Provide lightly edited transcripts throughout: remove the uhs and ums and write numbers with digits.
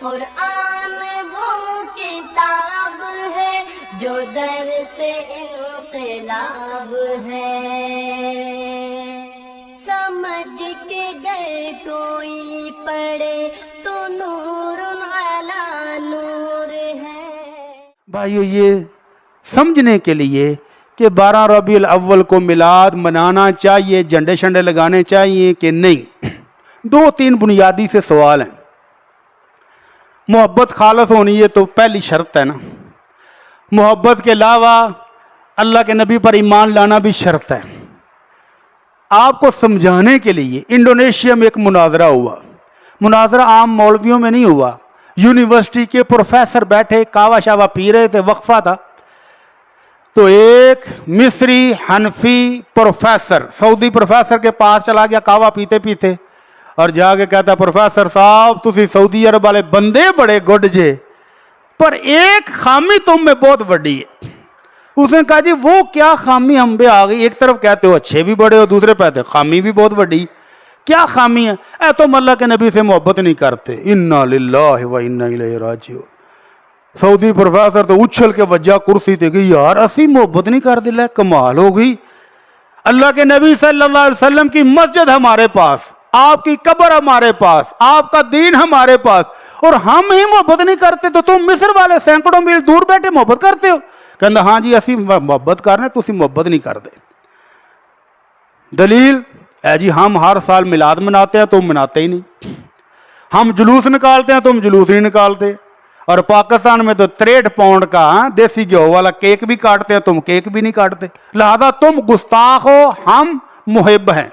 قرآن وہ کتاب ہے جو درس انقلاب ہے، سمجھ کے گر کوئی پڑھے تو نور علی نور ہے۔ بھائیو، یہ سمجھنے کے لیے کہ 12 ربیع الاول کو میلاد منانا چاہیے، جھنڈے شنڈے لگانے چاہیے کہ نہیں، 2-3 بنیادی سے سوال ہیں۔ محبت خالص ہونی ہے تو پہلی شرط ہے نا، محبت کے علاوہ اللہ کے نبی پر ایمان لانا بھی شرط ہے۔ آپ کو سمجھانے کے لیے انڈونیشیا میں ایک مناظرہ ہوا، مناظرہ عام مولویوں میں نہیں ہوا، یونیورسٹی کے پروفیسر بیٹھے کاوا شاوا پی رہے تھے، وقفہ تھا، تو ایک مصری حنفی پروفیسر سعودی پروفیسر کے پاس چلا گیا کاوا پیتے پیتے، اور جا کے کہتا پروفیسر صاحب تسی سعودی عرب والے بندے بڑے گڈ جے، پر ایک خامی تم میں بہت بڑی ہے۔ اس نے کہا جی وہ کیا خامی ہم پہ آ گئی؟ ایک طرف کہتے ہو اچھے بھی بڑے ہو، دوسرے پہ کہتے خامی بھی بہت بڑی، کیا خامی ہے؟ اے تم اللہ کے نبی سے محبت نہیں کرتے۔ انا للہ و انا الیہ راجعون۔ سعودی پروفیسر تو اچھل کے وجہ کرسی تے گئی، یار اسی محبت نہیں کر دے، کمال ہو گئی۔ اللہ کے نبی صلی اللہ علیہ وسلم کی مسجد ہمارے پاس، آپ کی قبر ہمارے پاس، آپ کا دین ہمارے پاس، اور ہم ہی محبت نہیں کرتے تو تم مصر والے سینکڑوں میل دور بیٹھے محبت کرتے ہو؟ کہندا ہاں جی اسی محبت کرنے، تسی محبت نہیں کرتے۔ دلیل اے جی ہم ہر سال میلاد مناتے ہیں، تم مناتے ہی نہیں۔ ہم جلوس نکالتے ہیں، تم جلوس نہیں نکالتے۔ اور پاکستان میں تو 63 پاؤنڈ کا دیسی گھیو والا کیک بھی کاٹتے ہیں، تم کیک بھی نہیں کاٹتے، لہذا تم گستاخ ہو، ہم محب ہیں۔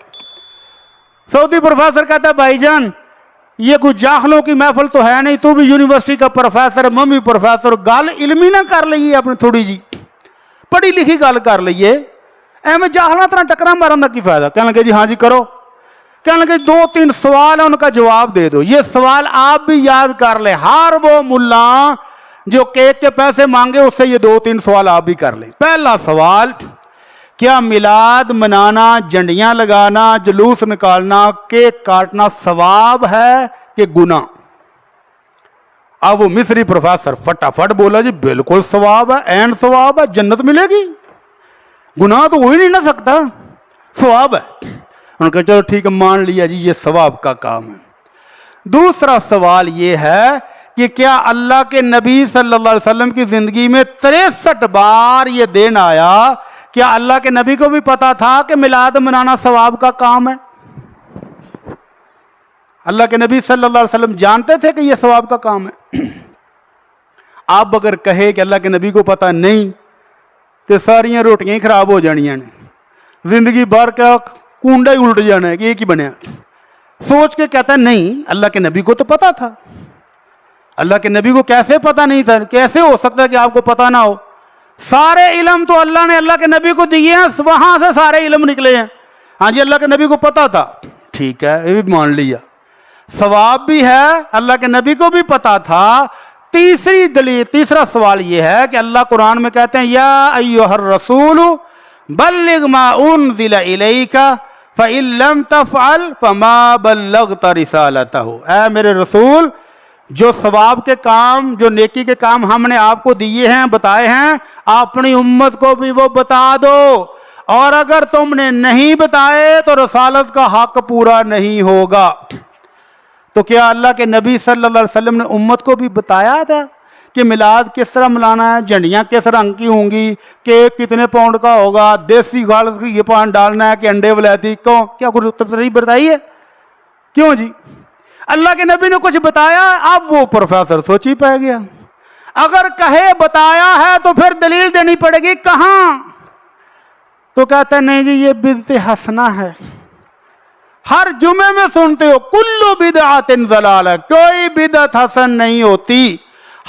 سعودی پروفیسر کہتا ہے بھائی جان یہ کوئی جاہلوں کی محفل تو ہے نہیں، تو بھی یونیورسٹی کا پروفیسر، ممی پروفیسر، گل علمی نہ کر لئیے اپنی تھوڑی جی، پڑھی لکھی گل کر لئیے، ایویں جاہلاں طرح ٹکرا مارن کا کی فائدہ؟ کہنے لگے جی ہاں جی کرو، کہنے لگے 2-3 سوال ہیں ان کا جواب دے دو۔ یہ سوال آپ بھی یاد کر لیں، ہر وہ ملا جو کیک کے پیسے مانگے اس سے یہ 2-3 سوال آپ بھی کر لیں۔ پہلا سوال، کیا میلاد منانا، جھنڈیاں لگانا، جلوس نکالنا، کیک کاٹنا ثواب ہے کہ گناہ؟ اب وہ مصری پروفیسر فٹافٹ بولا جی بالکل ثواب ہے، این ثواب ہے، جنت ملے گی، گناہ تو ہو ہی نہیں نہ سکتا، ثواب ہے۔ انہوں نے کہا چلو ٹھیک ہے مان لیا جی یہ ثواب کا کام ہے۔ دوسرا سوال یہ ہے کہ کیا اللہ کے نبی صلی اللہ علیہ وسلم کی زندگی میں 63 بار یہ دن آیا، کیا اللہ کے نبی کو بھی پتا تھا کہ میلاد منانا ثواب کا کام ہے؟ اللہ کے نبی صلی اللہ علیہ وسلم جانتے تھے کہ یہ ثواب کا کام ہے؟ آپ اگر کہے کہ اللہ کے نبی کو پتا نہیں تو ساریاں روٹیاں ہی خراب ہو جانیاں نے، زندگی بھر کا کنڈا ہی الٹ جانا ہے کہ ایک ہی بنیا۔ سوچ کے کہتا ہے نہیں اللہ کے نبی کو تو پتا تھا۔ اللہ کے نبی کو کیسے پتا نہیں تھا؟ کیسے ہو سکتا ہے کہ آپ کو پتا نہ ہو؟ سارے علم تو اللہ نے اللہ کے نبی کو دیے ہیں، وہاں سے سارے علم نکلے ہیں۔ ہاں جی اللہ کے نبی کو پتا تھا، ٹھیک ہے یہ بھی مان لیا، ثواب بھی ہے، اللہ کے نبی کو بھی پتا تھا۔ تیسری دلیل، تیسرا سوال یہ ہے کہ اللہ قرآن میں کہتے ہیں یا ایھا الرسول بلغ ما انزل الیک فإن لم تفعل فما بلغت رسالتہ۔ اے میرے رسول جو ثواب کے کام، جو نیکی کے کام ہم نے آپ کو دیے ہیں، بتائے ہیں، اپنی امت کو بھی وہ بتا دو، اور اگر تم نے نہیں بتائے تو رسالت کا حق پورا نہیں ہوگا۔ تو کیا اللہ کے نبی صلی اللہ علیہ وسلم نے امت کو بھی بتایا تھا کہ میلاد کس طرح منانا ہے، جھنڈیاں کس رنگ کی ہوں گی، کیک کتنے پاؤنڈ کا ہوگا، دیسی گھاڑ یہ پان ڈالنا ہے کہ انڈے ولایتی کو؟ کیا کچھ تفصیل بتائی ہے؟ کیوں جی اللہ کے نبی نے کچھ بتایا؟ اب وہ پروفیسر سوچ ہی پہ گیا، اگر کہے بتایا ہے تو پھر دلیل دینی پڑے گی کہاں؟ تو کہتا ہے نہیں جی یہ بدعت حسنہ ہے، ہر جمعے میں سنتے ہو کلو بدعت ضلالہ، کوئی بدعت حسن نہیں ہوتی،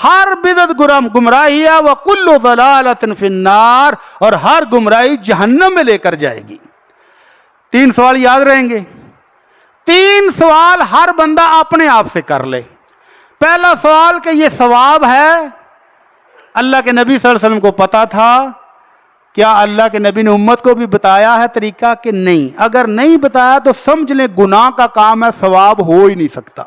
ہر بدعت گمراہی ہے، وکل ضلالۃ فی النار، اور ہر گمراہی جہنم میں لے کر جائے گی۔ 3 سوال یاد رہیں گے، 3 سوال ہر بندہ اپنے آپ سے کر لے۔ پہلا سوال کہ یہ ثواب ہے، اللہ کے نبی صلی اللہ علیہ وسلم کو پتا تھا؟ کیا اللہ کے نبی نے امت کو بھی بتایا ہے طریقہ کہ نہیں؟ اگر نہیں بتایا تو سمجھ لیں گناہ کا کام ہے، ثواب ہو ہی نہیں سکتا۔